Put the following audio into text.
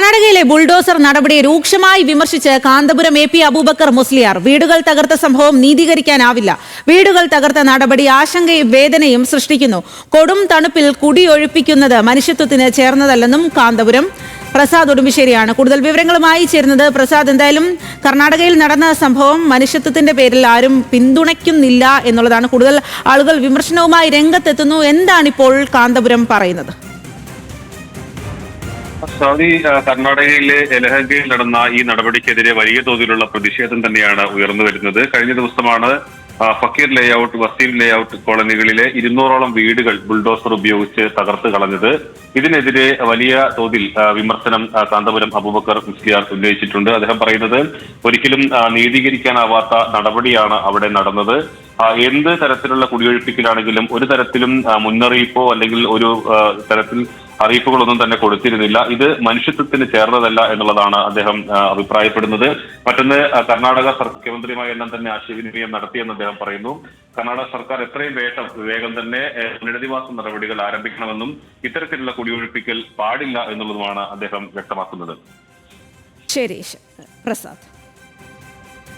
കർണാടകയിലെ ബുൾഡോസർ നടപടിയെ രൂക്ഷമായി വിമർശിച്ച് കാന്തപുരം AP അബൂബക്കർ മുസ്ലിയാർ. വീടുകൾ തകർത്ത സംഭവം നീതീകരിക്കാനാവില്ല. വീടുകൾ തകർത്ത നടപടി ആശങ്കയും വേദനയും സൃഷ്ടിക്കുന്നു. കൊടും തണുപ്പിൽ കുടിയൊഴിപ്പിക്കുന്നത് മനുഷ്യത്വത്തിന് ചേർന്നതല്ലെന്നും കാന്തപുരം. പ്രസാദ് ഉടുമ്പിശ്ശേരിയാണ് കൂടുതൽ വിവരങ്ങളുമായി ചേരുന്നത്. പ്രസാദ്, എന്തായാലും കർണാടകയിൽ നടന്ന സംഭവം മനുഷ്യത്വത്തിന്റെ പേരിൽ ആരും പിന്തുണയ്ക്കുന്നില്ല എന്നുള്ളതാണ്. കൂടുതൽ ആളുകൾ വിമർശനവുമായി രംഗത്തെത്തുന്നു. എന്താണിപ്പോൾ കാന്തപുരം പറയുന്നത്? കർണാടകയിലെ യലഹങ്കയിൽ നടന്ന ഈ നടപടിക്കെതിരെ വലിയ തോതിലുള്ള പ്രതിഷേധം തന്നെയാണ് ഉയർന്നു വരുന്നത്. കഴിഞ്ഞ ദിവസമാണ് ഫക്കീർ ലേഔട്ട്, വസീം ലേഔട്ട് കോളനികളിലെ 200ഓളം വീടുകൾ ബുൾഡോസർ ഉപയോഗിച്ച് തകർത്ത് കളഞ്ഞത്. ഇതിനെതിരെ വലിയ തോതിൽ വിമർശനം കാന്തപുരം അബൂബക്കർ മുസ്ലിയാർ ഉന്നയിച്ചിട്ടുണ്ട്. അദ്ദേഹം പറയുന്നത് ഒരിക്കലും നീതീകരിക്കാനാവാത്ത നടപടിയാണ് അവിടെ നടന്നത്. എന്ത് തരത്തിലുള്ള കുടിയൊഴിപ്പിക്കലാണെങ്കിലും ഒരു തരത്തിലും മുന്നറിയിപ്പോ അല്ലെങ്കിൽ ഒരു തരത്തിൽ അറിയിപ്പുകളൊന്നും തന്നെ കൊടുത്തിരുന്നില്ല. ഇത് മനുഷ്യത്വത്തിന് ചേർന്നതല്ല എന്നുള്ളതാണ് അദ്ദേഹം അഭിപ്രായപ്പെടുന്നത്. മറ്റൊന്ന്, കർണാടക മുഖ്യമന്ത്രിയുമായെല്ലാം തന്നെ ആശയവിനിമയം നടത്തിയെന്ന് അദ്ദേഹം പറയുന്നു. കർണാടക സർക്കാർ എത്രയും വേഗം തന്നെ പുനരധിവാസ നടപടികൾ ആരംഭിക്കണമെന്നും ഇത്തരത്തിലുള്ള കുടിയൊഴിപ്പിക്കൽ പാടില്ല എന്നുള്ളതുമാണ് അദ്ദേഹം വ്യക്തമാക്കുന്നത്. ശരി പ്രസാദ്.